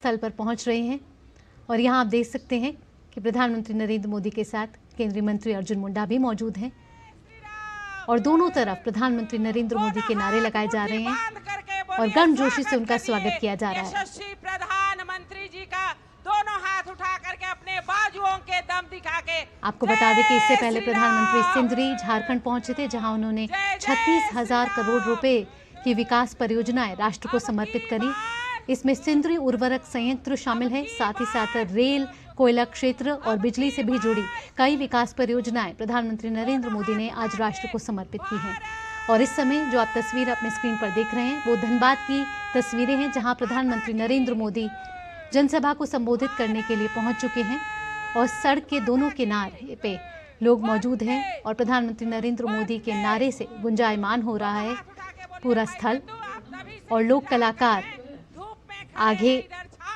स्थल पर पहुंच रहे हैं और यहां आप देख सकते हैं कि प्रधानमंत्री नरेंद्र मोदी के साथ केंद्रीय मंत्री अर्जुन मुंडा भी मौजूद हैं और दोनों तरफ प्रधानमंत्री नरेंद्र मोदी के नारे लगाए जा रहे हैं और गर्मजोशी से उनका स्वागत किया जा रहा है। प्रधानमंत्री जी का दोनों हाथ उठा करके अपने बाजुओं के दम दिखा के आपको बता दें कि इससे पहले प्रधानमंत्री सिंदरी झारखंड पहुंचे थे, जहां उन्होंने 36,000 करोड़ रुपए की विकास परियोजनाएं राष्ट्र को समर्पित करी। इसमें सिंदरी उर्वरक संयंत्र शामिल है, साथ ही साथ रेल, कोयला क्षेत्र और बिजली से भी जुड़ी कई विकास परियोजनाएं प्रधानमंत्री नरेंद्र मोदी ने आज राष्ट्र को समर्पित की हैं। और इस समय जो आप तस्वीर अपने स्क्रीन पर देख रहे हैं वो धनबाद की तस्वीरें हैं, जहां प्रधानमंत्री नरेंद्र मोदी जनसभा को संबोधित करने के लिए पहुंच चुके हैं और सड़क के दोनों किनारे पे लोग मौजूद हैं और प्रधानमंत्री नरेंद्र मोदी के नारे से गुंजायमान हो रहा है पूरा स्थल। और लोक कलाकार आगे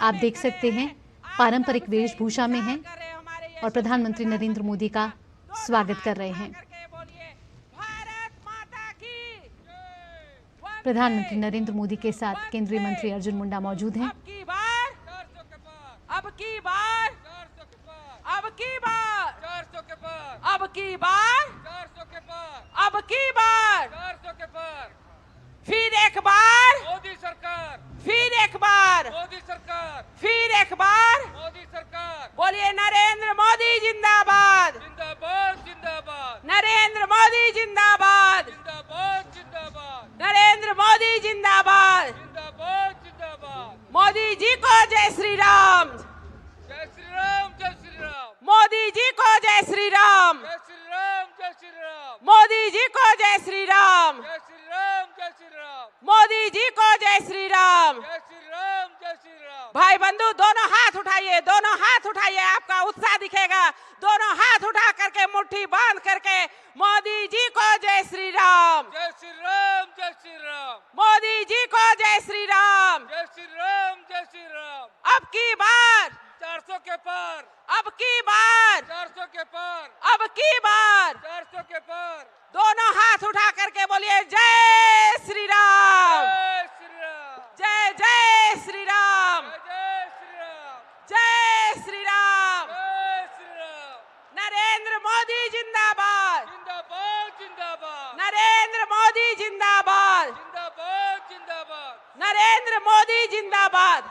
आप देख सकते हैं पारंपरिक वेशभूषा में हैं और प्रधानमंत्री नरेंद्र मोदी का स्वागत कर रहे हैं। प्रधानमंत्री नरेंद्र मोदी के साथ केंद्रीय मंत्री अर्जुन मुंडा मौजूद हैं। अब की बार 400 के पार, अब की बार 400 के पार, फिर एक बार मोदी सरकार, फिर एक बार मोदी सरकार, फिर एक बार मोदी सरकार, बोलिए नरेंद्र मोदी जिंदाबाद, जिंदाबाद जिंदाबाद, नरेंद्र मोदी जिंदाबाद, जिंदाबाद जिंदाबाद, नरेंद्र मोदी जिंदाबाद, जिंदाबाद जिंदाबाद, मोदी जी को जय श्री राम, जय श्री राम, जय श्री राम, मोदी जी को जय श्री राम, जय श्री राम, जय श्री राम, मोदी जी को जय श्री राम, जय श्री राम, जय श्री राम, मोदी जी को जय श्री राम। जय श्री राम, जय श्री राम। भाई बंधु दोनों हाथ उठाइए, दोनों हाथ उठाइए, आपका उत्साह दिखेगा। दोनों हाथ उठा करके मुट्ठी बांध करके मोदी जी को जय श्री राम, जय श्री राम, जय श्री राम, मोदी जी को जय श्री राम। जय श्री राम, जय श्री राम। अब की बार 400 के पार, अब की बार 400 के पार, अब की बार 400 के पार, दोनों हाथ उठा करके बोलिए जय श्री राम, जय श्री राम, जय जय श्री राम, जय श्री राम, जय श्री राम। जय श्री राम। नरेंद्र मोदी जिंदाबाद, जिंदाबाद जिंदाबाद, नरेंद्र मोदी जिंदाबाद, जिंदाबाद जिंदाबाद, नरेंद्र मोदी जिंदाबाद।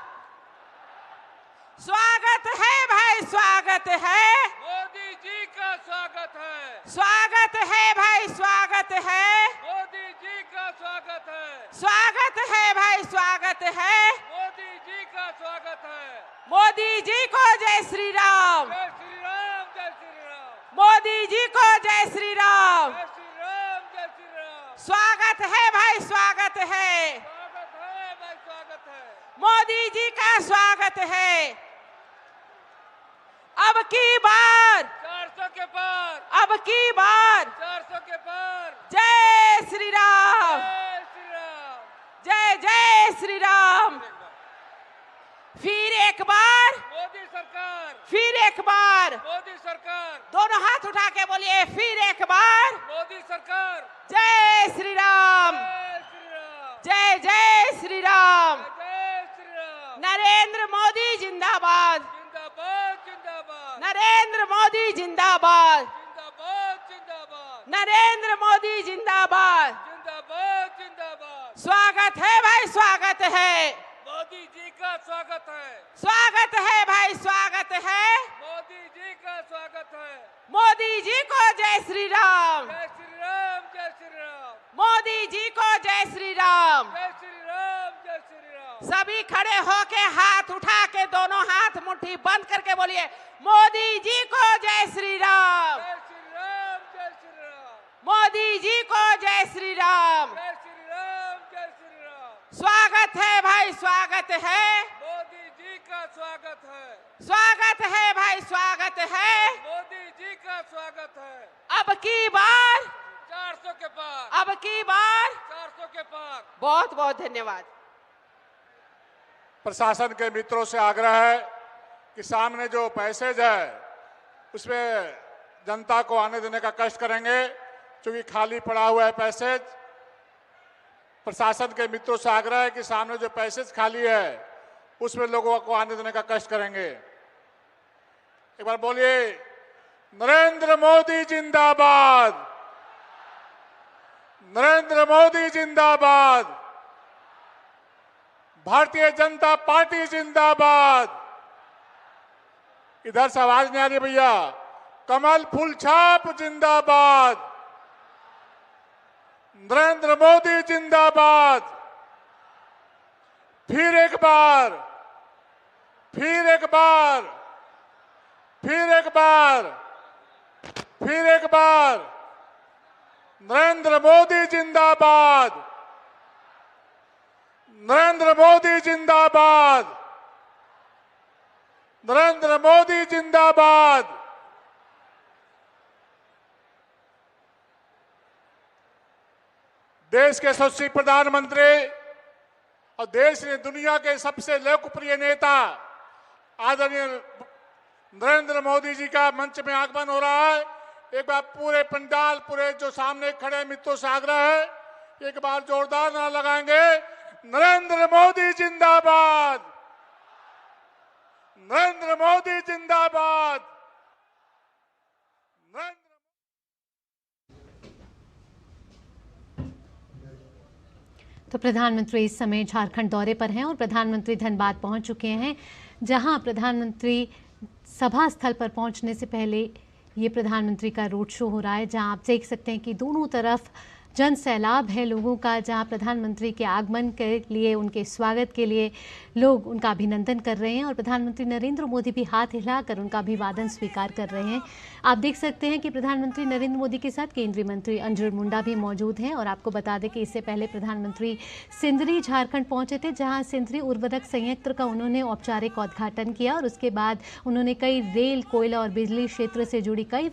स्वागत है भाई, स्वागत है, मोदी जी का स्वागत है, स्वागत है भाई, स्वागत है, मोदी जी का स्वागत है, स्वागत है भाई, स्वागत है। मोदी जी का स्वागत है। मोदी जी को जय श्री राम, जय श्री राम, जय श्री राम, मोदी जी को जय श्री राम। जय श्री राम, जय श्री राम। स्वागत है भाई, स्वागत है, स्वागत है भाई, स्वागत है, मोदी जी का स्वागत है। अब की बार 400 के पार, अब की बार 400 के पार, जय श्री राम, जय श्री राम, जय जय श्री राम। फिर एक बार, मोदी सरकार, फिर एक बार, मोदी सरकार, दोनों हाथ उठा के बोलिए फिर एक बार मोदी सरकार, जय श्री राम, जय श्री राम, जय जय श्री राम। जय श्री राम। नरेंद्र मोदी जिंदाबाद, जिंदाबाद जिंदाबाद, नरेंद्र मोदी जिंदाबाद, जिंदाबाद जिंदाबाद, नरेंद्र मोदी जिंदाबाद। जिंदाबाद जिंदाबाद। स्वागत है भाई, स्वागत है, मोदी जी का स्वागत है, स्वागत है भाई, स्वागत है। मोदी जी का स्वागत है। मोदी जी को जय श्री राम, जय श्री राम, जय श्री राम, मोदी जी को जय श्री राम। जय श्री राम, जय श्री राम। सभी खड़े होके हाथ उठा के दोनों हाथ मुट्ठी बंद करके बोलिए मोदी जी को जय श्री राम, जय श्री राम, जय श्री राम, मोदी जी को जय श्री राम। जय श्री राम, जय श्री राम। स्वागत है भाई, स्वागत है, मोदी जी का स्वागत है, स्वागत है भाई, स्वागत है। मोदी जी का स्वागत है। अब की बार 400 के पार, अब की बार 400 के पार। बहुत बहुत धन्यवाद। प्रशासन के मित्रों से आग्रह है कि सामने जो पैसेज है उसमें जनता को आने देने का कष्ट करेंगे, क्योंकि खाली पड़ा हुआ है पैसेज। प्रशासन के मित्रों से आग्रह है कि सामने जो पैसेज खाली है उसमें लोगों को आने देने का कष्ट करेंगे। एक बार बोलिए, नरेंद्र मोदी जिंदाबाद, नरेंद्र मोदी जिंदाबाद, भारतीय जनता पार्टी जिंदाबाद। इधर से आवाज नहीं आ रही भैया। कमल फूल छाप जिंदाबाद, नरेंद्र मोदी जिंदाबाद। फिर एक बार, फिर एक बार, फिर एक बार, फिर एक बार, नरेंद्र मोदी जिंदाबाद, नरेंद्र मोदी जिंदाबाद, नरेंद्र मोदी जिंदाबाद। देश के यशस्वी प्रधानमंत्री और देश ने दुनिया के सबसे लोकप्रिय नेता आदरणीय नरेंद्र मोदी जी का मंच में आगमन हो रहा है। एक बार पूरे पंडाल, पूरे जो सामने खड़े मित्रों से आग्रह है, एक बार जोरदार नारा लगाएंगे, नरेंद्र मोदी जिंदाबाद, नरेंद्र मोदी जिंदाबाद, नरेंद्र। तो प्रधानमंत्री इस समय झारखंड दौरे पर हैं और प्रधानमंत्री धनबाद पहुंच चुके हैं, जहां प्रधानमंत्री सभा स्थल पर पहुंचने से पहले ये प्रधानमंत्री का रोड शो हो रहा है, जहां आप देख सकते हैं कि दोनों तरफ जन सैलाब है लोगों का, जहां प्रधानमंत्री के आगमन के लिए, उनके स्वागत के लिए लोग उनका अभिनंदन कर रहे हैं और प्रधानमंत्री नरेंद्र मोदी भी हाथ हिलाकर उनका अभिवादन स्वीकार कर रहे हैं। आप देख सकते हैं कि प्रधानमंत्री नरेंद्र मोदी के साथ केंद्रीय मंत्री अर्जुन मुंडा भी मौजूद हैं। और आपको बता दें कि इससे पहले प्रधानमंत्री सिंदरी झारखंड पहुंचे थे, जहां सिंदरी उर्वरक संयंत्र का उन्होंने औपचारिक उद्घाटन किया और उसके बाद उन्होंने कई रेल, कोयला और बिजली क्षेत्र से जुड़ी कई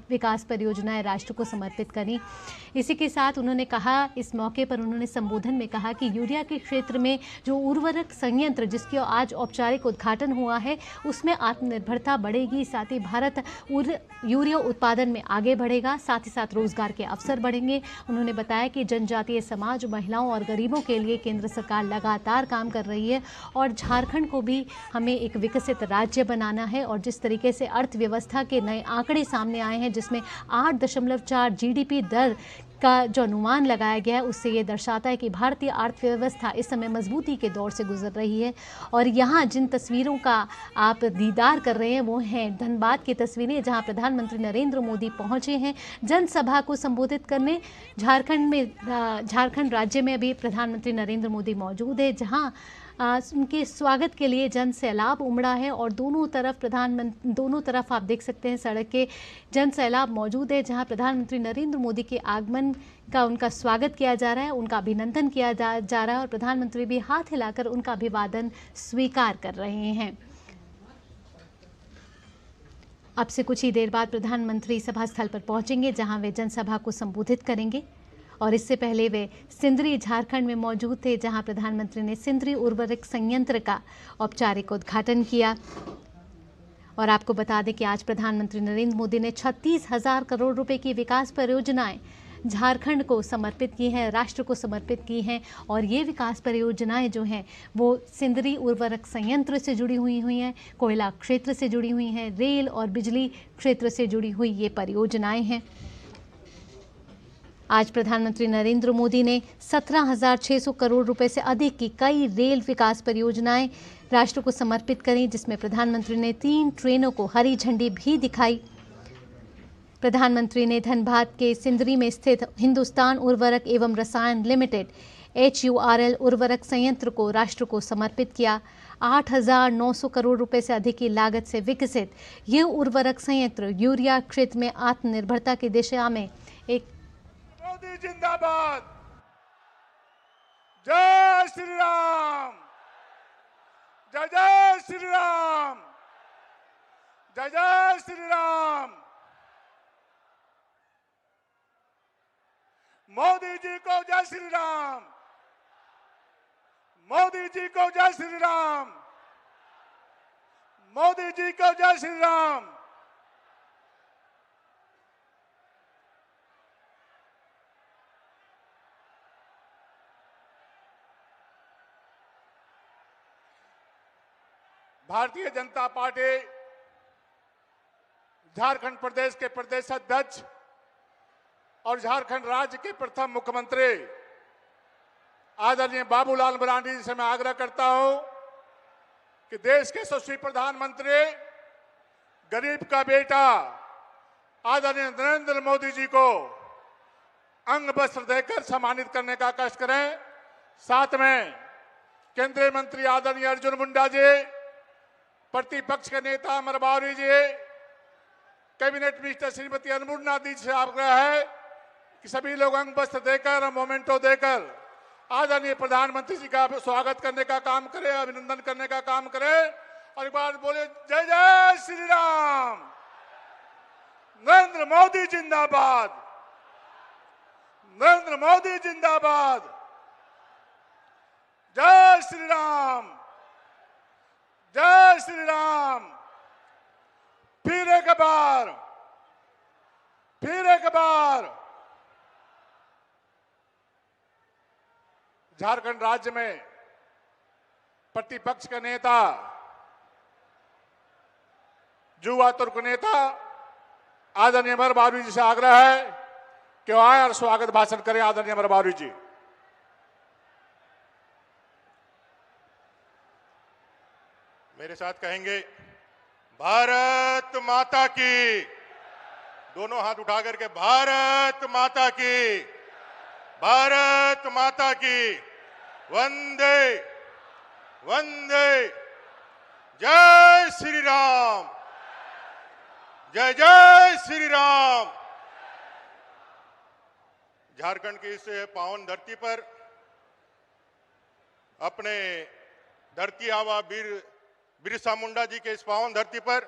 विकास परियोजनाएं राष्ट्र को समर्पित करी। इसी के साथ उन्होंने कहा, इस मौके पर उन्होंने संबोधन में कहा कि यूरिया के क्षेत्र में जो उर्वरक संयंत्र जिसका आज औपचारिक उद्घाटन हुआ है, उसमें आत्मनिर्भरता बढ़ेगी, साथ ही भारत यूरिया उत्पादन में आगे बढ़ेगा, साथ ही साथ रोजगार के अवसर बढ़ेंगे। उन्होंने बताया कि जनजातीय समाज, महिलाओं और गरीबों के लिए केंद्र सरकार लगातार काम कर रही है और झारखंड को भी हमें एक विकसित राज्य बनाना है। और जिस तरीके से अर्थव्यवस्था के नए आंकड़े सामने आए हैं, जिसमें 8.4 GDP दर का जो अनुमान लगाया गया है, उससे ये दर्शाता है कि भारतीय अर्थव्यवस्था इस समय मजबूती के दौर से गुजर रही है। और यहाँ जिन तस्वीरों का आप दीदार कर रहे हैं वो हैं धनबाद की तस्वीरें, जहाँ प्रधानमंत्री नरेंद्र मोदी पहुँचे हैं जनसभा को संबोधित करने। झारखंड राज्य में अभी प्रधानमंत्री नरेंद्र मोदी मौजूद है, जहाँ उनके स्वागत के लिए जन सैलाब उमड़ा है और दोनों तरफ आप देख सकते हैं सड़क के जन सैलाब मौजूद है, जहां प्रधानमंत्री नरेंद्र मोदी के आगमन का उनका स्वागत किया जा रहा है, उनका अभिनंदन किया जा रहा है और प्रधानमंत्री भी हाथ हिलाकर उनका अभिवादन स्वीकार कर रहे हैं। अब से कुछ ही देर बाद प्रधानमंत्री सभा स्थल पर पहुंचेंगे, जहां वे जनसभा को संबोधित करेंगे। और इससे पहले वे सिंदरी झारखंड में मौजूद थे, जहां प्रधानमंत्री ने सिंदरी उर्वरक संयंत्र का औपचारिक उद्घाटन किया। और आपको बता दें कि आज प्रधानमंत्री नरेंद्र मोदी ने 36,000 करोड़ रुपए की विकास परियोजनाएं झारखंड को समर्पित की हैं, राष्ट्र को समर्पित की हैं। और ये विकास परियोजनाएं जो हैं वो सिंदरी उर्वरक संयंत्र से जुड़ी हुई हैं, कोयला क्षेत्र से जुड़ी हुई हैं, रेल और बिजली क्षेत्र से जुड़ी हुई ये परियोजनाएं हैं। आज प्रधानमंत्री नरेंद्र मोदी ने 17,600 करोड़ रुपए से अधिक की कई रेल विकास परियोजनाएं राष्ट्र को समर्पित करी, जिसमें प्रधानमंत्री ने 3 ट्रेनों को हरी झंडी भी दिखाई। प्रधानमंत्री ने धनबाद के सिंदरी में स्थित हिंदुस्तान उर्वरक एवं रसायन लिमिटेड HURL उर्वरक संयंत्र को राष्ट्र को समर्पित किया। 8,900 करोड़ रुपए से अधिक की लागत से विकसित ये उर्वरक संयंत्र यूरिया क्षेत्र में आत्मनिर्भरता की दिशा में एक मोदी जिंदाबाद, जय श्री राम, जय जय श्री राम, जय जय श्री राम। मोदी जी को जय श्री राम, मोदी जी को जय श्री राम, मोदी जी को जय श्री राम। भारतीय जनता पार्टी झारखंड प्रदेश के प्रदेश अध्यक्ष और झारखंड राज्य के प्रथम मुख्यमंत्री आदरणीय बाबूलाल मरांडी जी से मैं आग्रह करता हूं कि देश के यशस्वी प्रधानमंत्री गरीब का बेटा आदरणीय नरेंद्र मोदी जी को अंग वस्त्र देकर सम्मानित करने का कष्ट करें। साथ में केंद्रीय मंत्री आदरणीय अर्जुन मुंडा जी, प्रतिपक्ष के नेता अमर बावरी जी, कैबिनेट मिनिस्टर श्रीमती अन्नपूर्णा दी से आग्रह है कि सभी लोग अंग वस्त्र देकर और मोमेंटो देकर आदरणीय प्रधानमंत्री जी का स्वागत करने का काम करें, अभिनंदन करने का काम करें। और एक बार बोले जय जय श्री राम, नरेंद्र मोदी जिंदाबाद, नरेंद्र मोदी जिंदाबाद, जय श्री राम, जय श्री राम। फिर एक बार, फिर एक बार झारखंड राज्य में प्रतिपक्ष के नेता, युवा तुर्क नेता आदरणीय अमर बावरी जी से आग्रह है कि वो आए और स्वागत भाषण करें। आदरणीय अमर बावरी जी। मेरे साथ कहेंगे भारत माता की, दोनों हाथ उठा करके भारत माता की, भारत माता की, वंदे वंदे, जय श्री राम, जय जय श्री राम। झारखंड की इस पावन धरती पर अपने धरती आवा बिरसा मुंडा जी के इस पावन धरती पर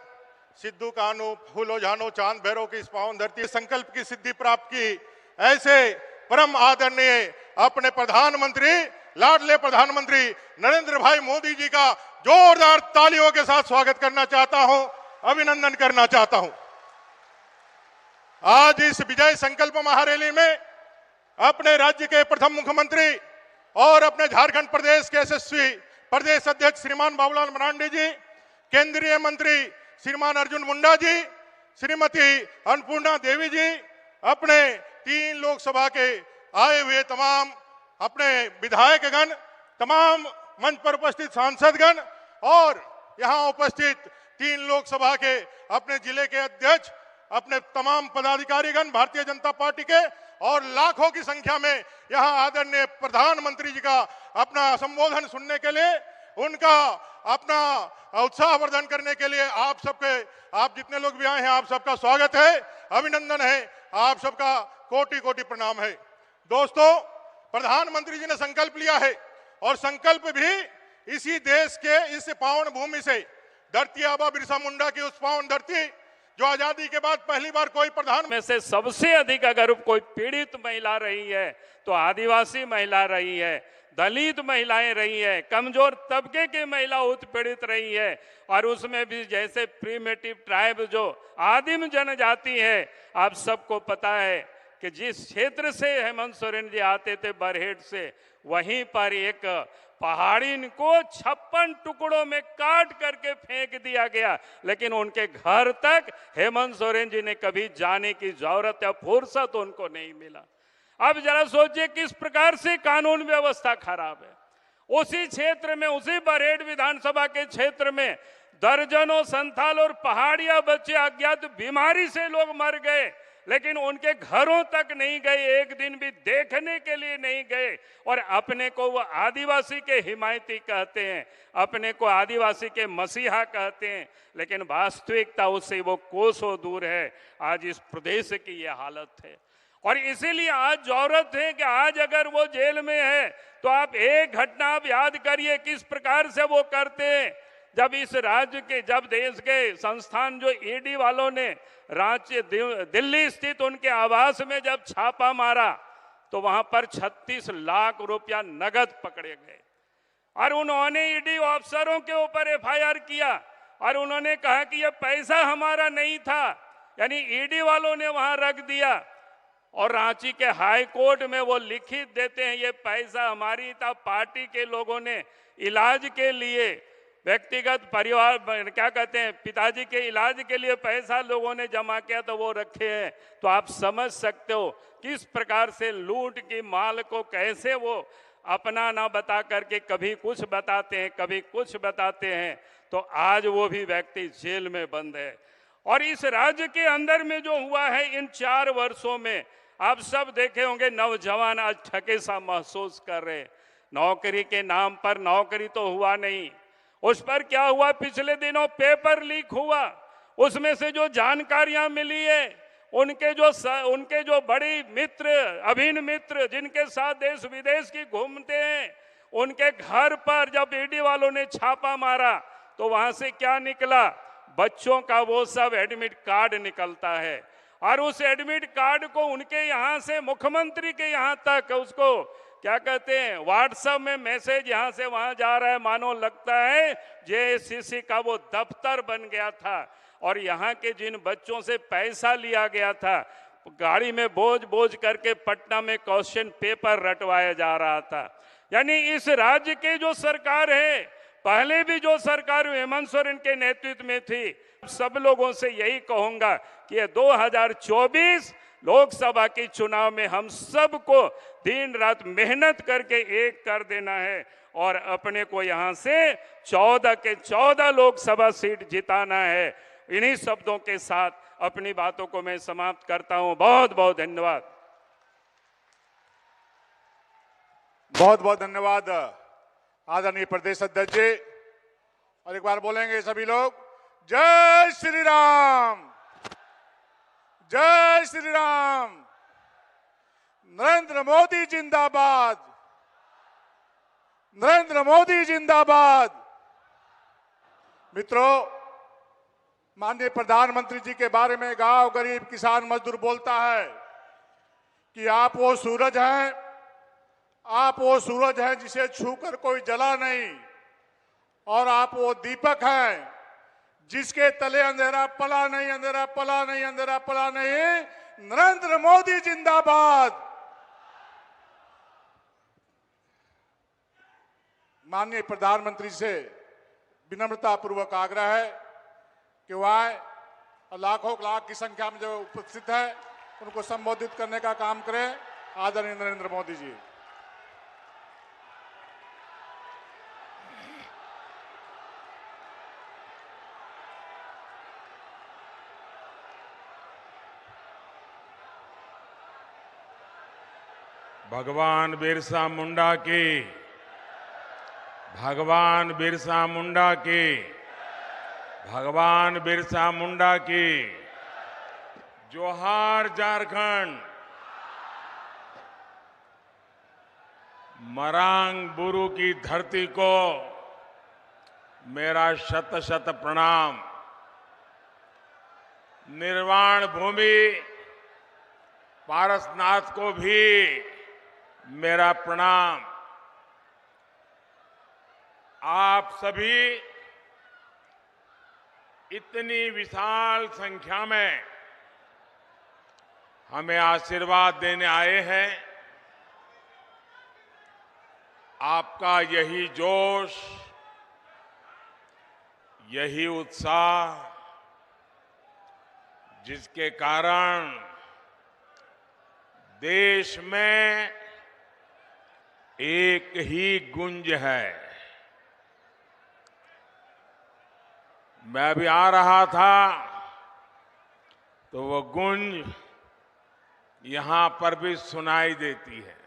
सिद्धू कान्हू, फूलो झानो, चांद भैरव की इस पावन धरती संकल्प की सिद्धि प्राप्त की ऐसे परम आदरणीय अपने प्रधानमंत्री, लाडले प्रधानमंत्री नरेंद्र भाई मोदी जी का जोरदार तालियों के साथ स्वागत करना चाहता हूं, अभिनंदन करना चाहता हूं। आज इस विजय संकल्प महारैली में अपने राज्य के प्रथम मुख्यमंत्री और अपने झारखंड प्रदेश के यशस्वी प्रदेश अध्यक्ष श्रीमान बाबूलाल मरांडी जी, केंद्रीय मंत्री श्रीमान अर्जुन मुंडा जी, श्रीमती अन्नपूर्णा देवी जी, अपने 3 लोकसभा के आए हुए तमाम अपने विधायकगण, तमाम मंच पर उपस्थित सांसदगण और यहां उपस्थित 3 लोकसभा के अपने जिले के अध्यक्ष, अपने तमाम पदाधिकारीगण भारतीय जनता पार्टी के और लाखों की संख्या में यहां आदरणीय प्रधानमंत्री जी का अपना संबोधन सुनने के लिए, उनका अपना उत्साहवर्धन करने के लिए आप सबके, आप जितने लोग भी आए हैं आप सबका स्वागत है, अभिनंदन है, आप सबका कोटि कोटि प्रणाम है। दोस्तों, प्रधानमंत्री जी ने संकल्प लिया है और संकल्प भी इसी देश के इस पावन भूमि से, धरती आबा बिरसा मुंडा की उस पावन धरती जो आजादी के बाद पहली बार कोई प्रधान में से सबसे अधिक अगर कोई पीड़ित महिला रही है तो आदिवासी महिला रही है, दलित महिलाएं रही है, कमजोर तबके की महिला उत्पीड़ित रही है। और उसमें भी जैसे प्रीमेटिव ट्राइब जो आदिम जनजाति है, आप सबको पता है कि जिस क्षेत्र से हेमंत सोरेन जी आते थे बरहेट से, वहीं पर एक पहाड़ी को 56 टुकड़ों में काट करके फेंक दिया गया, लेकिन उनके घर तक हेमंत सोरेन जी ने कभी जाने की जरूरत या फुर्सत उनको नहीं मिला। अब जरा सोचिए किस प्रकार से कानून व्यवस्था खराब है। उसी क्षेत्र में, उसी बरहेट विधानसभा के क्षेत्र में दर्जनों संथाल और पहाड़िया बच्चे अज्ञात बीमारी से लोग मर गए, लेकिन उनके घरों तक नहीं गए, एक दिन भी देखने के लिए नहीं गए। और अपने को वो आदिवासी के हिमायती कहते हैं, अपने को आदिवासी के मसीहा कहते हैं, लेकिन वास्तविकता उससे वो कोसों दूर है। आज इस प्रदेश की ये हालत है और इसीलिए आज जरूरत है कि आज अगर वो जेल में है तो आप एक घटना आप याद करिए किस प्रकार से वो करते हैं। जब इस राज्य के, जब देश के संस्थान जो ईडी वालों ने रांची, दिल्ली स्थित उनके आवास में जब छापा मारा तो वहां पर 36 लाख रुपया नगद पकड़े गए और उन्होंने ईडी अफसरों के ऊपर एफआईआर किया और उन्होंने कहा कि यह पैसा हमारा नहीं था, यानी ईडी वालों ने वहां रख दिया। और रांची के हाई कोर्ट में वो लिखित देते हैं ये पैसा हमारी था, पार्टी के लोगों ने इलाज के लिए व्यक्तिगत परिवार क्या कहते हैं पिताजी के इलाज के लिए पैसा लोगों ने जमा किया तो वो रखे हैं। तो आप समझ सकते हो किस प्रकार से लूट की माल को कैसे वो अपना ना बता करके कभी कुछ बताते हैं कभी कुछ बताते हैं। तो आज वो भी व्यक्ति जेल में बंद है। और इस राज्य के अंदर में जो हुआ है इन 4 वर्षों में आप सब देखे होंगे, नौजवान आज ठगे सा महसूस कर रहे। नौकरी के नाम पर नौकरी तो हुआ नहीं, उस पर क्या हुआ, पिछले दिनों पेपर लीक हुआ, उसमें से जो जानकारियां मिली है उनके जो बड़ी मित्र अभिन्न मित्र जिनके साथ देश विदेश की घूमते हैं, उनके घर पर जब ईडी वालों ने छापा मारा तो वहां से क्या निकला, बच्चों का वो सब एडमिट कार्ड निकलता है। और उस एडमिट कार्ड को उनके यहाँ से मुख्यमंत्री के यहाँ तक उसको क्या कहते हैं व्हाट्सएप में मैसेज यहाँ से वहां जा रहा है, मानो लगता है जेएससीसी का वो दफ्तर बन गया था। और यहाँ के जिन बच्चों से पैसा लिया गया था गाड़ी में बोझ बोझ करके पटना में क्वेश्चन पेपर रटवाया जा रहा था। यानी इस राज्य के जो सरकार है, पहले भी जो सरकार हेमंत सोरेन के नेतृत्व में थी, सब लोगों से यही कहूंगा कि ये 2024 लोकसभा की चुनाव में हम सबको दिन रात मेहनत करके एक कर देना है और अपने को यहां से 14 के 14 लोकसभा सीट जिताना है। इन्हीं शब्दों के साथ अपनी बातों को मैं समाप्त करता हूं। बहुत बहुत धन्यवाद। बहुत बहुत धन्यवाद आदरणीय प्रदेश अध्यक्ष जी। और एक बार बोलेंगे सभी लोग, जय श्री राम, जय श्री राम, नरेंद्र मोदी जिंदाबाद, नरेंद्र मोदी जिंदाबाद। मित्रों, माननीय प्रधानमंत्री जी के बारे में गांव गरीब किसान मजदूर बोलता है कि आप वो सूरज हैं, आप वो सूरज हैं जिसे छूकर कोई जला नहीं, और आप वो दीपक हैं जिसके तले अंधेरा पला नहीं, अंधेरा पला नहीं, अंधेरा पला नहीं। नरेंद्र मोदी जिंदाबाद। माननीय प्रधानमंत्री से विनम्रता पूर्वक आग्रह है कि वह आए और लाखों लाख की संख्या में जो उपस्थित है उनको संबोधित करने का काम करें। आदरणीय नरेंद्र मोदी जी। भगवान बिरसा मुंडा की, भगवान बिरसा मुंडा की, भगवान बिरसा मुंडा की। जोहार झारखंड। मरांग बुरु की धरती को मेरा शत शत प्रणाम। निर्वाण भूमि पारसनाथ को भी मेरा प्रणाम। आप सभी इतनी विशाल संख्या में हमें आशीर्वाद देने आए हैं। आपका यही जोश, यही उत्साह जिसके कारण देश में एक ही गुंज है। मैं अभी आ रहा था तो वो गुंज यहां पर भी सुनाई देती है,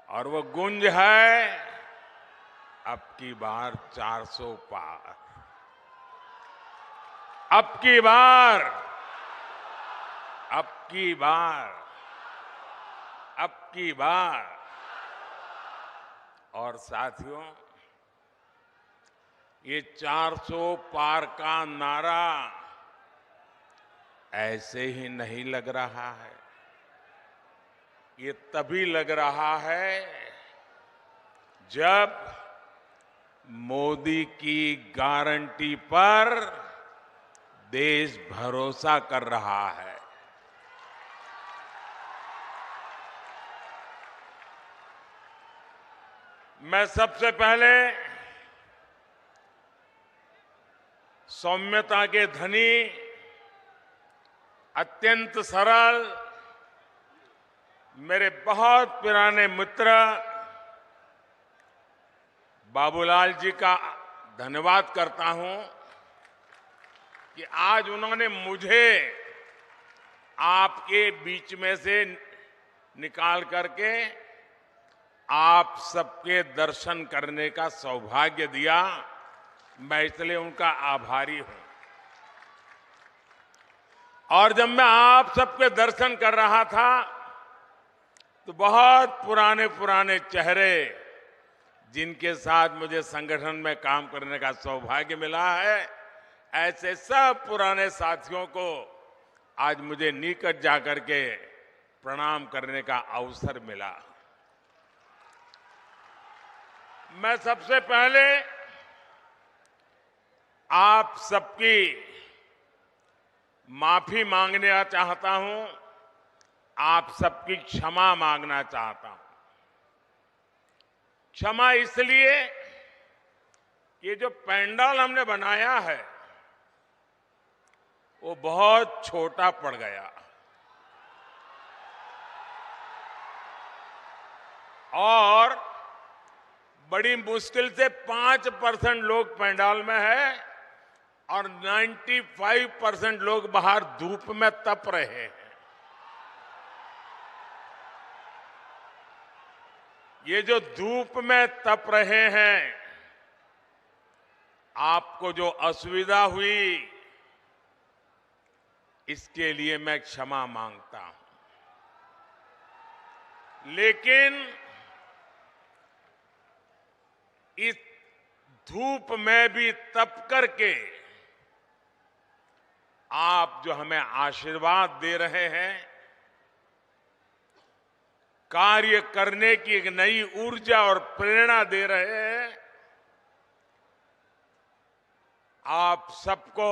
और वो गुंज है अब की बार 400 पार, अब की बार, अब की बार, अब की बार। और साथियों, ये 400 पार का नारा ऐसे ही नहीं लग रहा है। ये तभी लग रहा है जब मोदी की गारंटी पर देश भरोसा कर रहा है। मैं सबसे पहले सौम्यता के धनी, अत्यंत सरल, मेरे बहुत पुराने मित्र बाबूलाल जी का धन्यवाद करता हूं कि आज उन्होंने मुझे आपके बीच में से निकाल करके आप सबके दर्शन करने का सौभाग्य दिया। मैं इसलिए उनका आभारी हूं। और जब मैं आप सबके दर्शन कर रहा था तो बहुत पुराने पुराने चेहरे, जिनके साथ मुझे संगठन में काम करने का सौभाग्य मिला है, ऐसे सब पुराने साथियों को आज मुझे निकट जाकर के प्रणाम करने का अवसर मिला। मैं सबसे पहले आप सबकी माफी मांगना चाहता हूं, आप सबकी क्षमा मांगना चाहता हूं। क्षमा इसलिए कि जो पंडाल हमने बनाया है वो बहुत छोटा पड़ गया और बड़ी मुश्किल से 5% लोग पंडाल में है और 95% लोग बाहर धूप में तप रहे हैं। ये जो धूप में तप रहे हैं, आपको जो असुविधा हुई, इसके लिए मैं क्षमा मांगता हूं। लेकिन इस धूप में भी तप करके आप जो हमें आशीर्वाद दे रहे हैं, कार्य करने की एक नई ऊर्जा और प्रेरणा दे रहे हैं, आप सबको,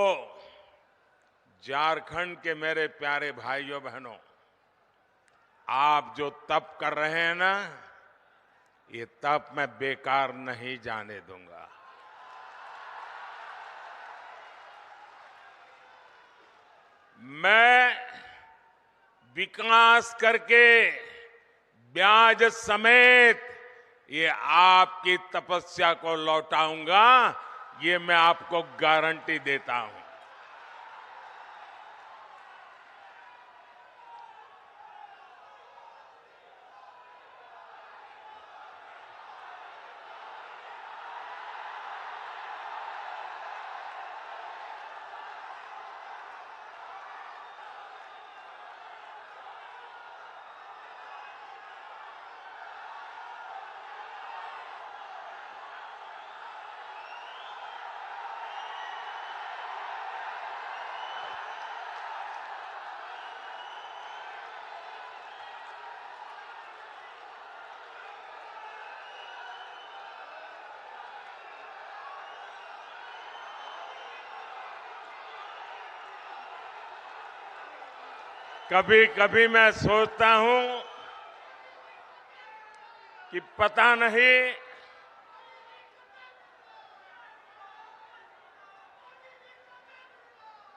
झारखंड के मेरे प्यारे भाइयों बहनों, आप जो तप कर रहे हैं ना, ये तप मैं बेकार नहीं जाने दूंगा। मैं विकास करके ब्याज समेत ये आपकी तपस्या को लौटाऊंगा, ये मैं आपको गारंटी देता हूं। कभी कभी मैं सोचता हूं कि पता नहीं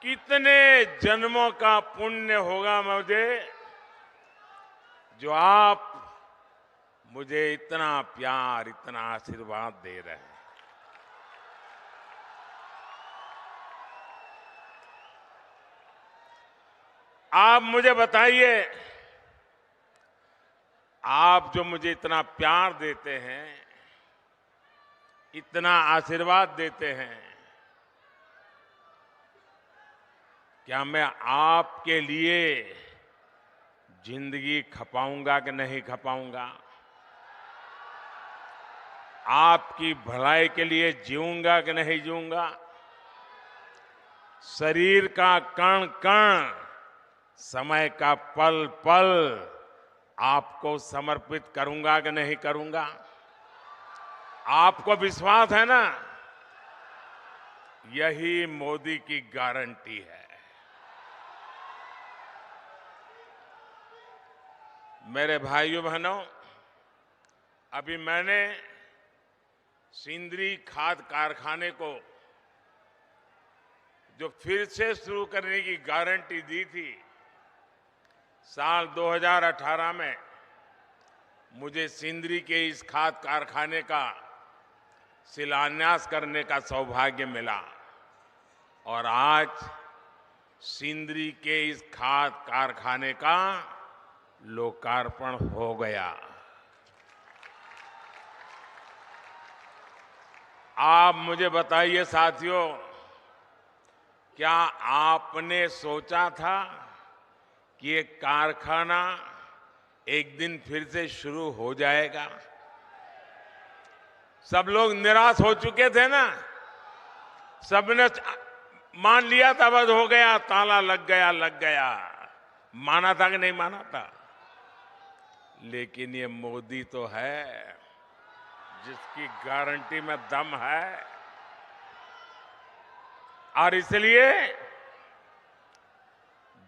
कितने जन्मों का पुण्य होगा मुझे, जो आप मुझे इतना प्यार, इतना आशीर्वाद दे रहे हैं। आप मुझे बताइए, आप जो मुझे इतना प्यार देते हैं, इतना आशीर्वाद देते हैं, क्या मैं आपके लिए जिंदगी खपाऊंगा कि नहीं खपाऊंगा? आपकी भलाई के लिए जीऊंगा कि नहीं जीऊंगा? शरीर का कण कण, समय का पल पल आपको समर्पित करूंगा कि नहीं करूंगा? आपको विश्वास है ना? यही मोदी की गारंटी है। मेरे भाइयों बहनों, अभी मैंने सिंदरी खाद कारखाने को जो फिर से शुरू करने की गारंटी दी थी, साल 2018 में मुझे सिंदरी के इस खाद कारखाने का शिलान्यास करने का सौभाग्य मिला और आज सिंदरी के इस खाद कारखाने का लोकार्पण हो गया। आप मुझे बताइए साथियों, क्या आपने सोचा था कि ये कारखाना एक दिन फिर से शुरू हो जाएगा? सब लोग निराश हो चुके थे ना, सबने मान लिया था बस हो गया, ताला लग गया। माना था कि नहीं माना था? लेकिन ये मोदी तो है जिसकी गारंटी में दम है, और इसलिए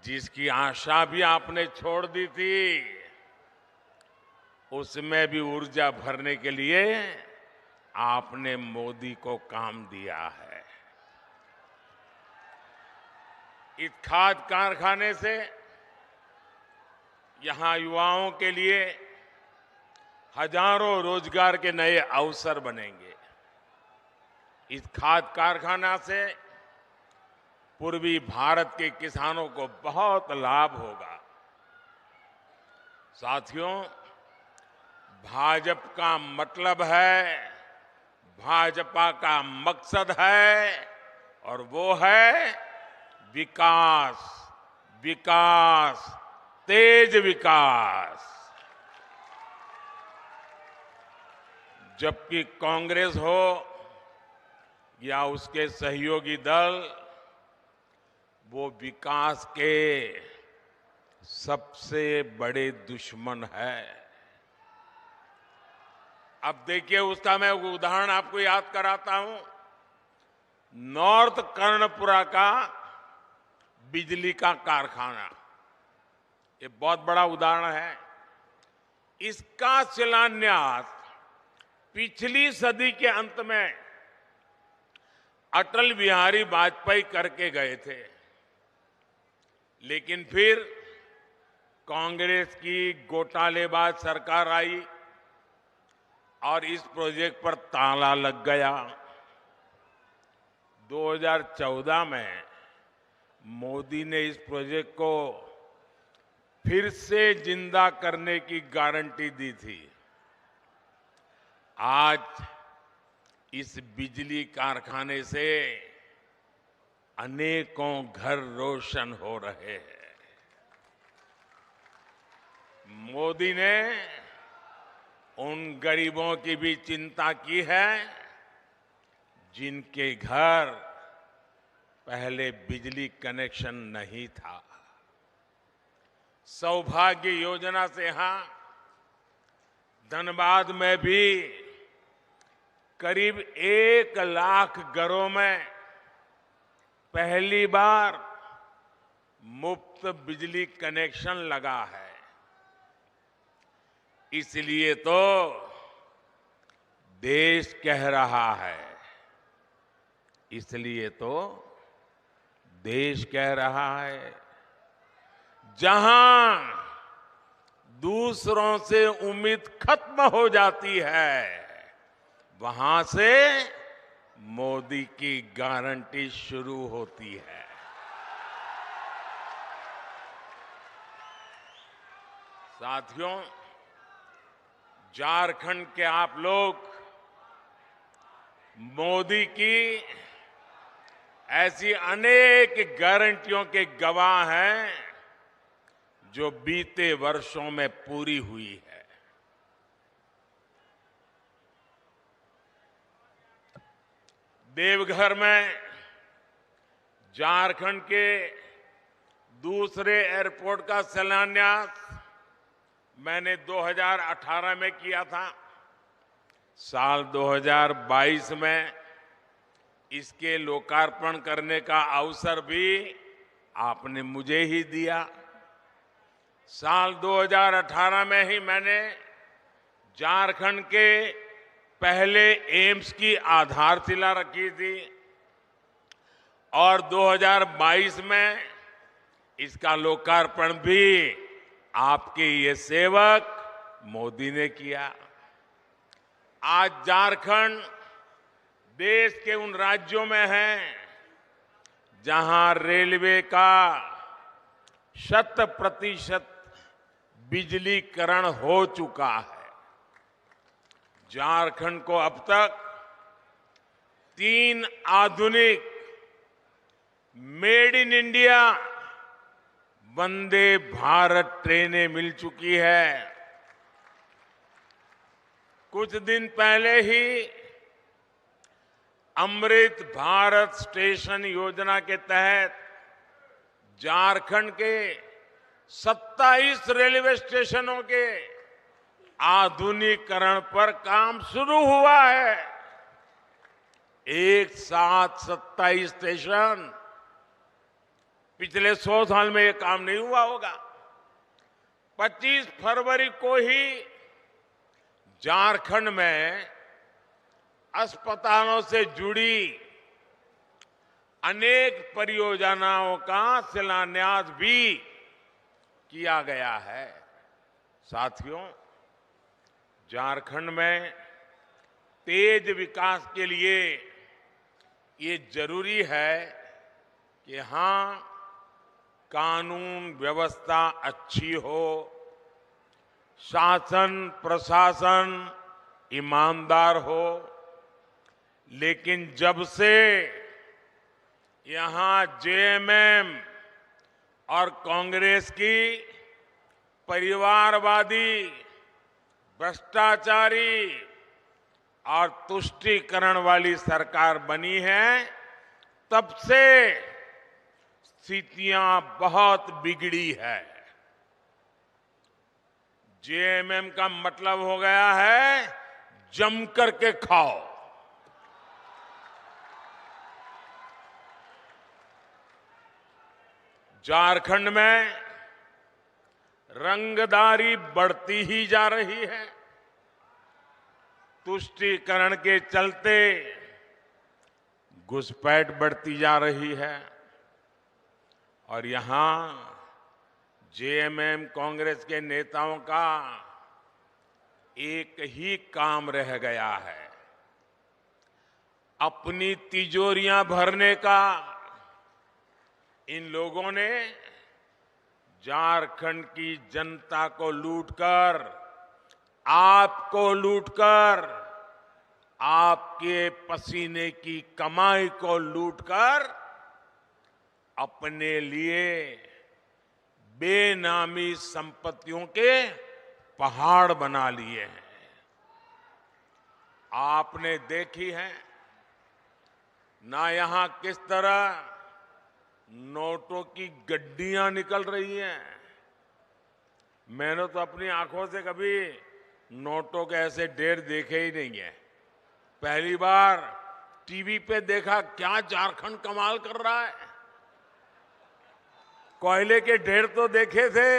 जिसकी आशा भी आपने छोड़ दी थी, उसमें भी ऊर्जा भरने के लिए आपने मोदी को काम दिया है। इस खाद कारखाने से यहां युवाओं के लिए हजारों रोजगार के नए अवसर बनेंगे। इस खाद कारखाना से पूर्वी भारत के किसानों को बहुत लाभ होगा। साथियों, भाजपा का मतलब है, भाजपा का मकसद है, और वो है विकास, विकास, तेज विकास। जबकि कांग्रेस हो या उसके सहयोगी दल, वो विकास के सबसे बड़े दुश्मन है। अब देखिए, उसका मैं उदाहरण आपको याद कराता हूं। नॉर्थ कर्णपुरा का बिजली का कारखाना, ये बहुत बड़ा उदाहरण है। इसका शिलान्यास पिछली सदी के अंत में अटल बिहारी वाजपेयी करके गए थे, लेकिन फिर कांग्रेस की घोटालेबाज सरकार आई और इस प्रोजेक्ट पर ताला लग गया। 2014 में मोदी ने इस प्रोजेक्ट को फिर से जिंदा करने की गारंटी दी थी। आज इस बिजली कारखाने से अनेकों घर रोशन हो रहे हैं। मोदी ने उन गरीबों की भी चिंता की है जिनके घर पहले बिजली कनेक्शन नहीं था। सौभाग्य योजना से यहां धनबाद में भी करीब 1 लाख घरों में पहली बार मुफ्त बिजली कनेक्शन लगा है। इसलिए तो देश कह रहा है, इसलिए तो देश कह रहा है, जहां दूसरों से उम्मीद खत्म हो जाती है, वहां से मोदी की गारंटी शुरू होती है। साथियों, झारखंड के आप लोग मोदी की ऐसी अनेक गारंटियों के गवाह हैं जो बीते वर्षों में पूरी हुई है। देवघर में झारखंड के दूसरे एयरपोर्ट का शिलान्यास मैंने 2018 में किया था। साल 2022 में इसके लोकार्पण करने का अवसर भी आपने मुझे ही दिया। साल 2018 में ही मैंने झारखंड के पहले एम्स की आधारशिला रखी थी और 2022 में इसका लोकार्पण भी आपके ये सेवक मोदी ने किया। आज झारखंड देश के उन राज्यों में है जहां रेलवे का 100% बिजलीकरण हो चुका है। झारखंड को अब तक 3 आधुनिक made in India Vande Bharat ट्रेनें मिल चुकी है। कुछ दिन पहले ही अमृत भारत स्टेशन योजना के तहत झारखंड के 27 रेलवे स्टेशनों के आधुनिकीकरण पर काम शुरू हुआ है। एक साथ 27 स्टेशन। पिछले 100 साल में यह काम नहीं हुआ होगा। 25 फरवरी को ही झारखंड में अस्पतालों से जुड़ी अनेक परियोजनाओं का शिलान्यास भी किया गया है। साथियों, झारखंड में तेज विकास के लिए ये जरूरी है कि यहां कानून व्यवस्था अच्छी हो, शासन प्रशासन ईमानदार हो। लेकिन जब से यहां जेएमएम और कांग्रेस की परिवारवादी, भ्रष्टाचारी और तुष्टीकरण वाली सरकार बनी है, तब से स्थितियां बहुत बिगड़ी है। जेएमएम का मतलब हो गया है जम करके खाओ। झारखंड में रंगदारी बढ़ती ही जा रही है। तुष्टीकरण के चलते घुसपैठ बढ़ती जा रही है और यहां जेएमएम कांग्रेस के नेताओं का एक ही काम रह गया है, अपनी तिजोरियां भरने का। इन लोगों ने झारखंड की जनता को लूटकर, आपको लूटकर, आपके पसीने की कमाई को लूटकर अपने लिए बेनामी संपत्तियों के पहाड़ बना लिए हैं। आपने देखी है ना यहां किस तरह नोटों की गड्डियां निकल रही हैं। मैंने तो अपनी आंखों से कभी नोटों के ऐसे ढेर देखे ही नहीं है। पहली बार टीवी पे देखा। क्या झारखंड कमाल कर रहा है। कोयले के ढेर तो देखे थे,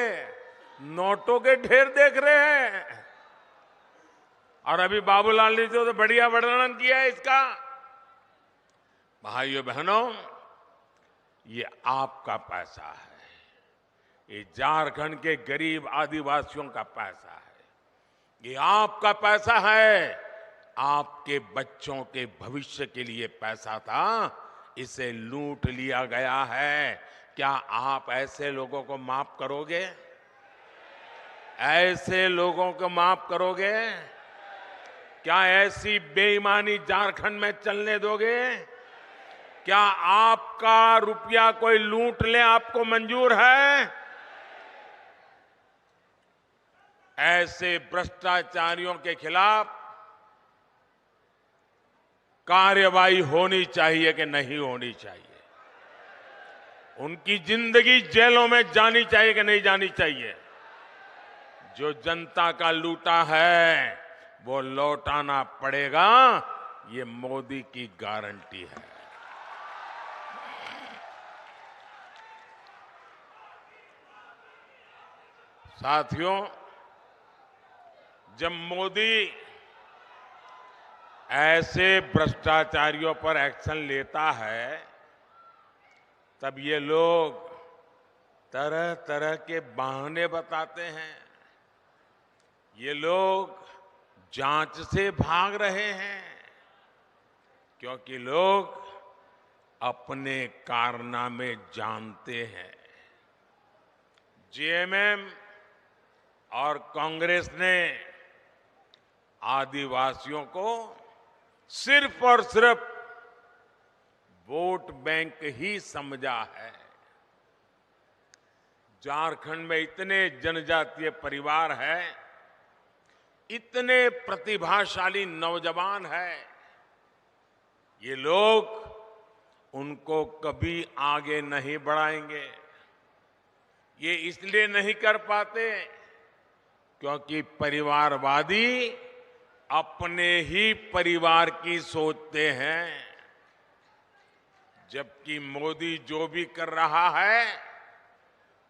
नोटों के ढेर देख रहे हैं। और अभी बाबूलाल ने तो बढ़िया वर्णन किया है इसका। भाइयों बहनों, ये आपका पैसा है। ये झारखंड के गरीब आदिवासियों का पैसा है। ये आपका पैसा है। आपके बच्चों के भविष्य के लिए पैसा था, इसे लूट लिया गया है। क्या आप ऐसे लोगों को माफ करोगे? ऐसे लोगों को माफ करोगे? क्या ऐसी बेईमानी झारखंड में चलने दोगे? क्या आपका रुपया कोई लूट ले आपको मंजूर है? ऐसे भ्रष्टाचारियों के खिलाफ कार्रवाई होनी चाहिए कि नहीं होनी चाहिए? उनकी जिंदगी जेलों में जानी चाहिए कि नहीं जानी चाहिए? जो जनता का लूटा है वो लौटाना पड़ेगा, ये मोदी की गारंटी है। साथियों, जब मोदी ऐसे भ्रष्टाचारियों पर एक्शन लेता है तब ये लोग तरह तरह के बहाने बताते हैं। ये लोग जांच से भाग रहे हैं क्योंकि लोग अपने कारनामे जानते हैं। जेएमएम और कांग्रेस ने आदिवासियों को सिर्फ और सिर्फ वोट बैंक ही समझा है। झारखंड में इतने जनजातीय परिवार हैं, इतने प्रतिभाशाली नौजवान हैं, ये लोग उनको कभी आगे नहीं बढ़ाएंगे। ये इसलिए नहीं कर पाते क्योंकि परिवारवादी अपने ही परिवार की सोचते हैं, जबकि मोदी जो भी कर रहा है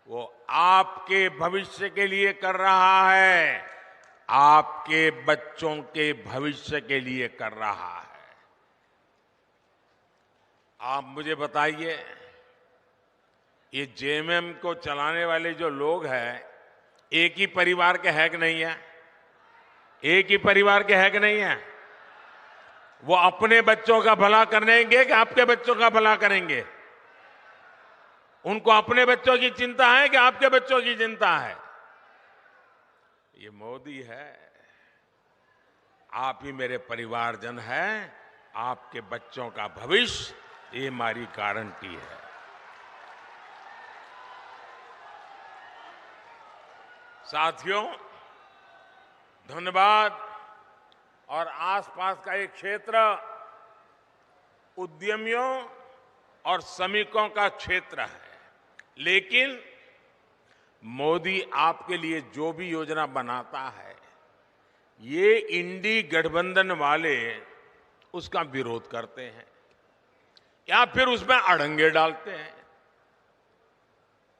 वो आपके भविष्य के लिए कर रहा है, आपके बच्चों के भविष्य के लिए कर रहा है। आप मुझे बताइए, ये जेएमएम को चलाने वाले जो लोग हैं, एक ही परिवार के है कि नहीं है? एक ही परिवार के है कि नहीं है? वो अपने बच्चों का भला करेंगे कि आपके बच्चों का भला करेंगे? उनको अपने बच्चों की चिंता है कि आपके बच्चों की चिंता है? ये मोदी है। आप ही मेरे परिवारजन हैं, आपके बच्चों का भविष्य ये हमारी गारंटी है। साथियों, धनबाद और आसपास का एक क्षेत्र उद्यमियों और श्रमिकों का क्षेत्र है, लेकिन मोदी आपके लिए जो भी योजना बनाता है, ये इंडी गठबंधन वाले उसका विरोध करते हैं या फिर उसमें अड़ंगे डालते हैं।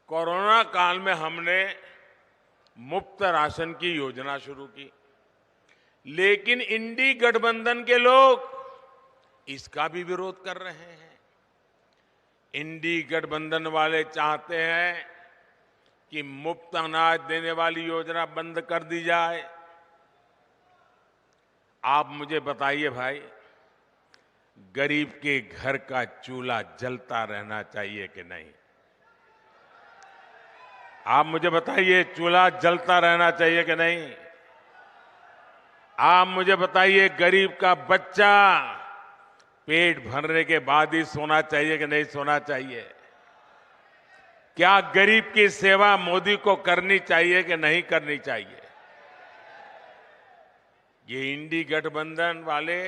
कोरोना काल में हमने मुफ्त राशन की योजना शुरू की, लेकिन इंडी गठबंधन के लोग इसका भी विरोध कर रहे हैं। इंडी गठबंधन वाले चाहते हैं कि मुफ्त अनाज देने वाली योजना बंद कर दी जाए। आप मुझे बताइए भाई, गरीब के घर का चूल्हा जलता रहना चाहिए कि नहीं? आप मुझे बताइए, चूल्हा जलता रहना चाहिए कि नहीं? आप मुझे बताइए, गरीब का बच्चा पेट भरने के बाद ही सोना चाहिए कि नहीं सोना चाहिए? क्या गरीब की सेवा मोदी को करनी चाहिए कि नहीं करनी चाहिए? ये इंडी गठबंधन वाले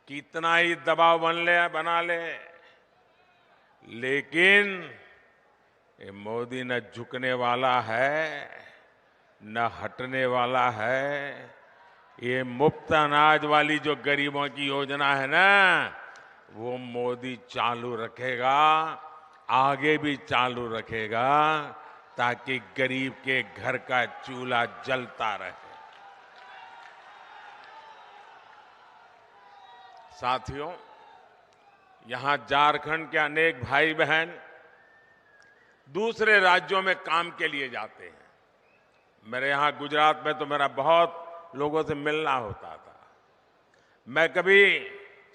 कितना ही दबाव बना ले, लेकिन ये मोदी न झुकने वाला है न हटने वाला है। ये मुफ्त अनाज वाली जो गरीबों की योजना है ना, वो मोदी चालू रखेगा, आगे भी चालू रखेगा, ताकि गरीब के घर का चूल्हा जलता रहे। साथियों, यहां झारखंड के अनेक भाई बहन दूसरे राज्यों में काम के लिए जाते हैं। मेरे यहां गुजरात में तो मेरा बहुत लोगों से मिलना होता था। मैं कभी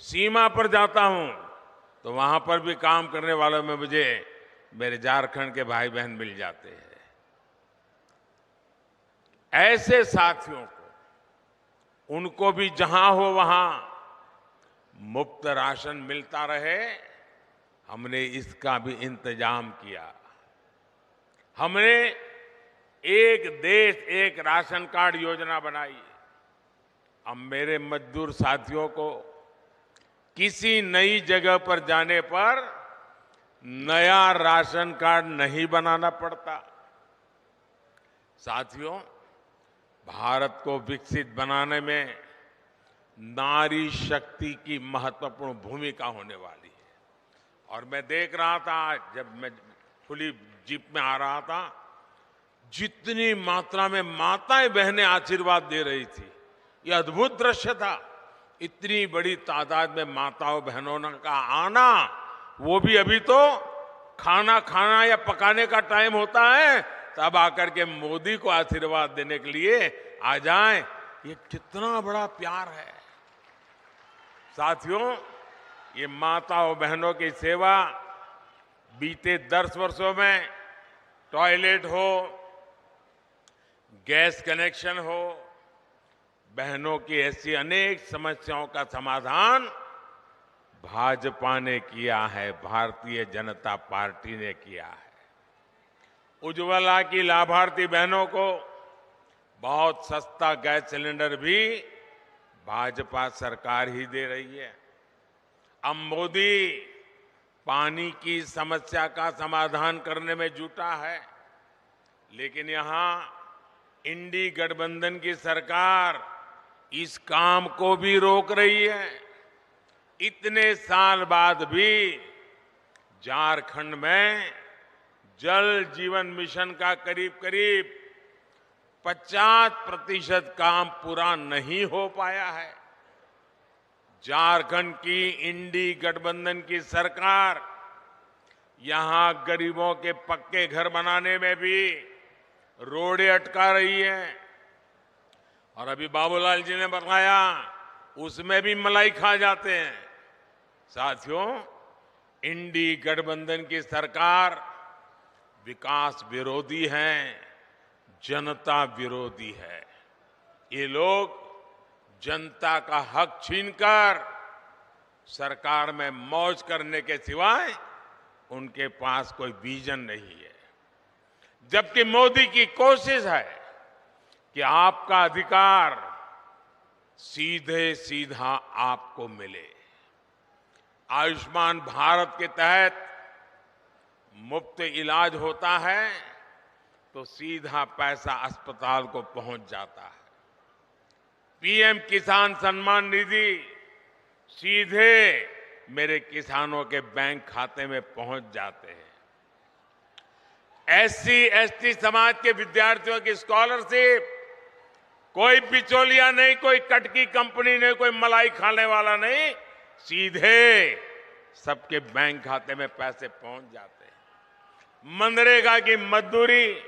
सीमा पर जाता हूं तो वहां पर भी काम करने वालों में मुझे मेरे झारखंड के भाई बहन मिल जाते हैं। ऐसे साथियों को, उनको भी जहां हो वहां मुफ्त राशन मिलता रहे, हमने इसका भी इंतजाम किया। हमने एक देश एक राशन कार्ड योजना बनाई। अब मेरे मजदूर साथियों को किसी नई जगह पर जाने पर नया राशन कार्ड नहीं बनाना पड़ता। साथियों, भारत को विकसित बनाने में नारी शक्ति की महत्वपूर्ण भूमिका होने वाली है। और मैं देख रहा था, जब मैं खुली जीप में आ रहा था, जितनी मात्रा में माताएं बहनें आशीर्वाद दे रही थी, ये अद्भुत दृश्य था। इतनी बड़ी तादाद में माताओं बहनों का आना, वो भी अभी तो खाना खाना या पकाने का टाइम होता है तब आकर के मोदी को आशीर्वाद देने के लिए आ जाएं। ये कितना बड़ा प्यार है साथियों। ये माताओं बहनों की सेवा बीते 10 वर्षों में टॉयलेट हो, गैस कनेक्शन हो, बहनों की ऐसी अनेक समस्याओं का समाधान भाजपा ने किया है, भारतीय जनता पार्टी ने किया है। उज्ज्वला की लाभार्थी बहनों को बहुत सस्ता गैस सिलेंडर भी भाजपा सरकार ही दे रही है। अब मोदी पानी की समस्या का समाधान करने में जुटा है, लेकिन यहां इंडी गठबंधन की सरकार इस काम को भी रोक रही है। इतने साल बाद भी झारखंड में जल जीवन मिशन का करीब करीब 50% काम पूरा नहीं हो पाया है। झारखंड की इंडी गठबंधन की सरकार यहां गरीबों के पक्के घर बनाने में भी रोड़े अटका रही है। और अभी बाबूलाल जी ने बताया उसमें भी मलाई खा जाते हैं। साथियों, इंडी गठबंधन की सरकार विकास विरोधी है, जनता विरोधी है। ये लोग जनता का हक छीनकर सरकार में मौज करने के सिवाय उनके पास कोई विजन नहीं है। जबकि मोदी की कोशिश है कि आपका अधिकार सीधे सीधा आपको मिले। आयुष्मान भारत के तहत मुफ्त इलाज होता है तो सीधा पैसा अस्पताल को पहुंच जाता है। पीएम किसान सम्मान निधि सीधे मेरे किसानों के बैंक खाते में पहुंच जाते हैं। एससी एसटी समाज के विद्यार्थियों की स्कॉलरशिप कोई बिचौलिया नहीं, कोई कटकी कंपनी नहीं, कोई मलाई खाने वाला नहीं, सीधे सबके बैंक खाते में पैसे पहुंच जाते हैं। मनरेगा की मजदूरी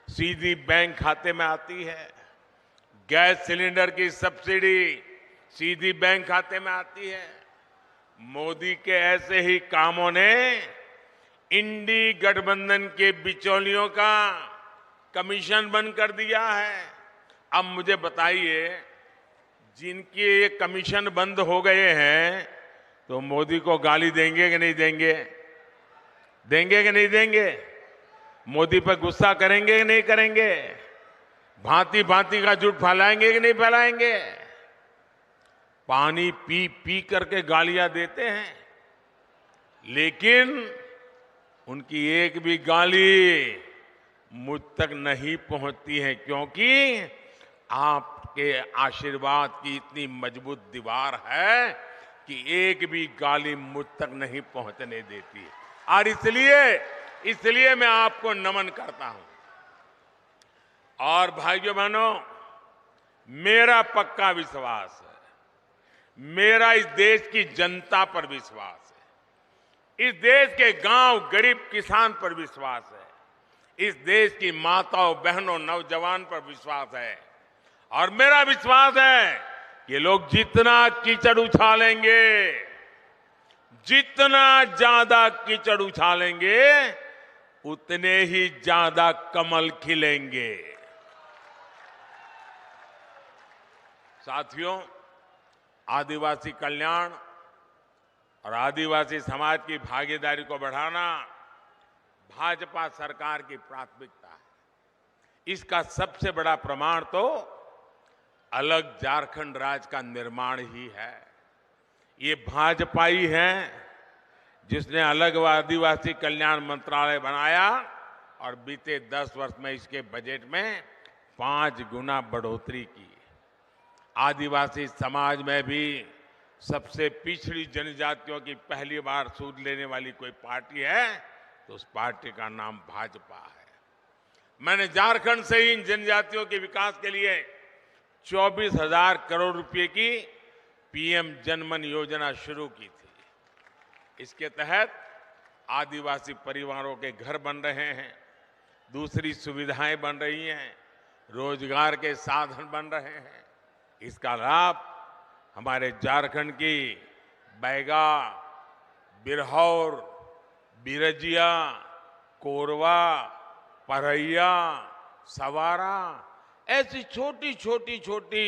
सीधी बैंक खाते में आती है। गैस सिलेंडर की सब्सिडी सीधी बैंक खाते में आती है। मोदी के ऐसे ही कामों ने इंडी गठबंधन के बिचौलियों का कमीशन बंद कर दिया है। अब मुझे बताइए, जिनके ये कमीशन बंद हो गए हैं तो मोदी को गाली देंगे कि नहीं देंगे? देंगे कि नहीं देंगे? मोदी पर गुस्सा करेंगे कि नहीं करेंगे? भांति भांति का झूठ फैलाएंगे कि नहीं फैलाएंगे? पानी पी पी करके गालियां देते हैं, लेकिन उनकी एक भी गाली मुझ तक नहीं पहुंचती है, क्योंकि आपके आशीर्वाद की इतनी मजबूत दीवार है कि एक भी गाली मुझ तक नहीं पहुंचने देती है। और इसलिए मैं आपको नमन करता हूं। और भाइयों बहनों, मेरा पक्का विश्वास है, मेरा इस देश की जनता पर विश्वास है, इस देश के गांव गरीब किसान पर विश्वास है, इस देश की माताओं बहनों नौजवान पर विश्वास है। और मेरा विश्वास है कि लोग जितना कीचड़ उछालेंगे, जितना ज्यादा कीचड़ उछालेंगे, उतने ही ज्यादा कमल खिलेंगे। साथियों, आदिवासी कल्याण और आदिवासी समाज की भागीदारी को बढ़ाना भाजपा सरकार की प्राथमिकता है। इसका सबसे बड़ा प्रमाण तो अलग झारखंड राज्य का निर्माण ही है। ये भाजपा ही है जिसने अलग आदिवासी कल्याण मंत्रालय बनाया और बीते 10 वर्ष में इसके बजट में 5 गुना बढ़ोतरी की। आदिवासी समाज में भी सबसे पिछड़ी जनजातियों की पहली बार सूद लेने वाली कोई पार्टी है तो उस पार्टी का नाम भाजपा है। मैंने झारखंड से ही इन जनजातियों के विकास के लिए 24,000 करोड़ रुपए की पीएम जनमन योजना शुरू की थी। इसके तहत आदिवासी परिवारों के घर बन रहे हैं, दूसरी सुविधाएं बन रही हैं, रोजगार के साधन बन रहे हैं। इसका लाभ हमारे झारखंड की बैगा, बिरहौर, बिरजिया, कोरवा, परैया, सवारा, ऐसी छोटी छोटी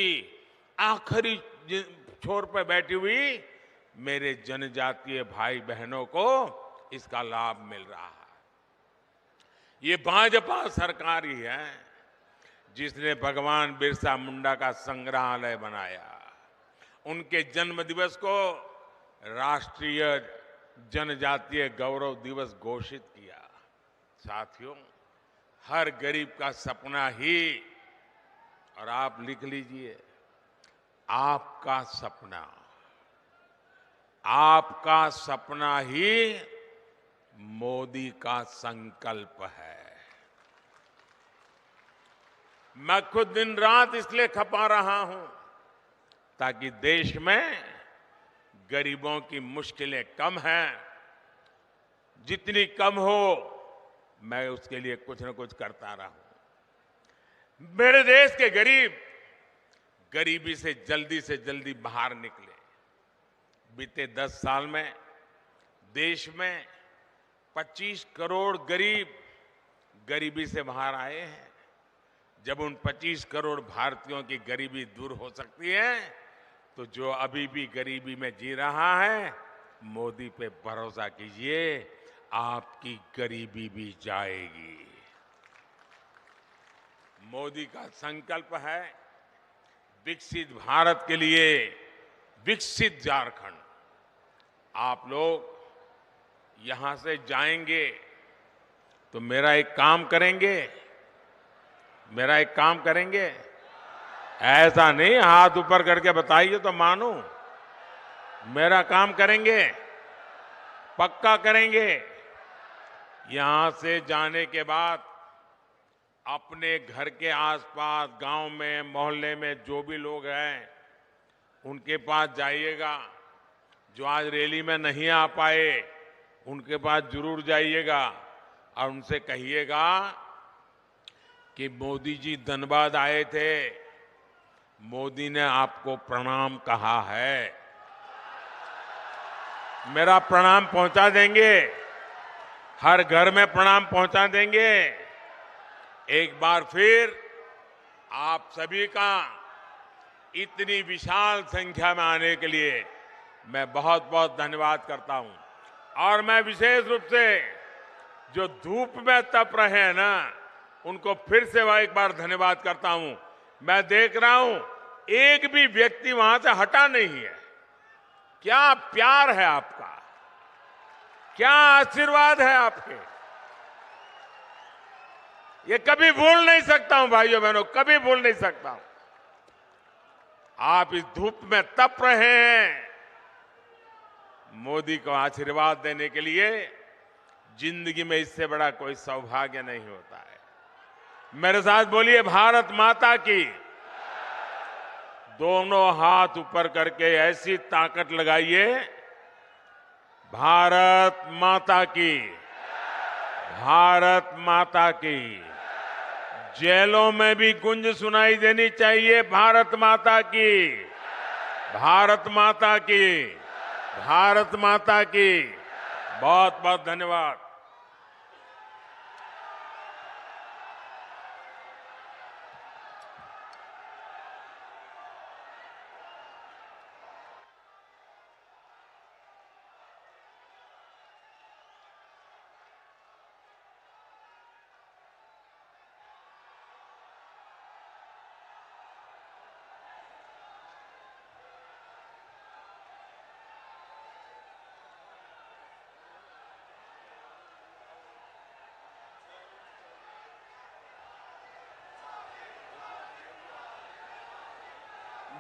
आखिरी छोर पर बैठी हुई मेरे जनजातीय भाई बहनों को इसका लाभ मिल रहा है। ये भाजपा सरकार ही है जिसने भगवान बिरसा मुंडा का संग्रहालय बनाया, उनके जन्म दिवस को राष्ट्रीय जनजातीय गौरव दिवस घोषित किया। साथियों, हर गरीब का सपना ही, और आप लिख लीजिए, आपका सपना ही मोदी का संकल्प है। मैं खुद दिन रात इसलिए खपा रहा हूं ताकि देश में गरीबों की मुश्किलें कम हैं, जितनी कम हो मैं उसके लिए कुछ न कुछ करता रहूं। मेरे देश के गरीब गरीबी से जल्दी बाहर निकले। बीते 10 साल में देश में 25 करोड़ गरीब गरीबी से बाहर आए हैं। जब उन 25 करोड़ भारतीयों की गरीबी दूर हो सकती है तो जो अभी भी गरीबी में जी रहा है, मोदी पे भरोसा कीजिए, आपकी गरीबी भी जाएगी। मोदी का संकल्प है विकसित भारत के लिए विकसित झारखंड। आप लोग यहां से जाएंगे तो मेरा एक काम करेंगे, ऐसा नहीं हाथ ऊपर करके बताइए तो मानूं। मेरा काम करेंगे, पक्का करेंगे। यहां से जाने के बाद अपने घर के आसपास, गांव में, मोहल्ले में जो भी लोग हैं उनके पास जाइएगा। जो आज रैली में नहीं आ पाए उनके पास जरूर जाइएगा और उनसे कहिएगा कि मोदी जी धनबाद आए थे, मोदी ने आपको प्रणाम कहा है। मेरा प्रणाम पहुंचा देंगे, हर घर में प्रणाम पहुंचा देंगे। एक बार फिर आप सभी का इतनी विशाल संख्या में आने के लिए मैं बहुत बहुत धन्यवाद करता हूं। और मैं विशेष रूप से जो धूप में तप रहे हैं ना, उनको फिर से एक बार धन्यवाद करता हूं। मैं देख रहा हूं एक भी व्यक्ति वहां से हटा नहीं है। क्या प्यार है आपका, क्या आशीर्वाद है आपके, ये कभी भूल नहीं सकता हूं भाइयों बहनों, कभी भूल नहीं सकता हूं। आप इस धूप में तप रहे हैं, मोदी को आशीर्वाद देने के लिए जिंदगी में इससे बड़ा कोई सौभाग्य नहीं होता है। मेरे साथ बोलिए, भारत माता की। दोनों हाथ ऊपर करके ऐसी ताकत लगाइए, भारत माता की, भारत माता की। जेलों में भी गूंज सुनाई देनी चाहिए, भारत माता की, भारत माता की, भारत माता की। बहुत बहुत धन्यवाद।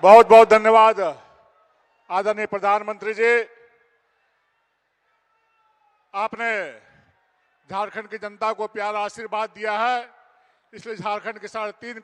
बहुत बहुत धन्यवाद आदरणीय प्रधानमंत्री जी। आपने झारखंड की जनता को प्यारा आशीर्वाद दिया है, इसलिए झारखंड के 3.5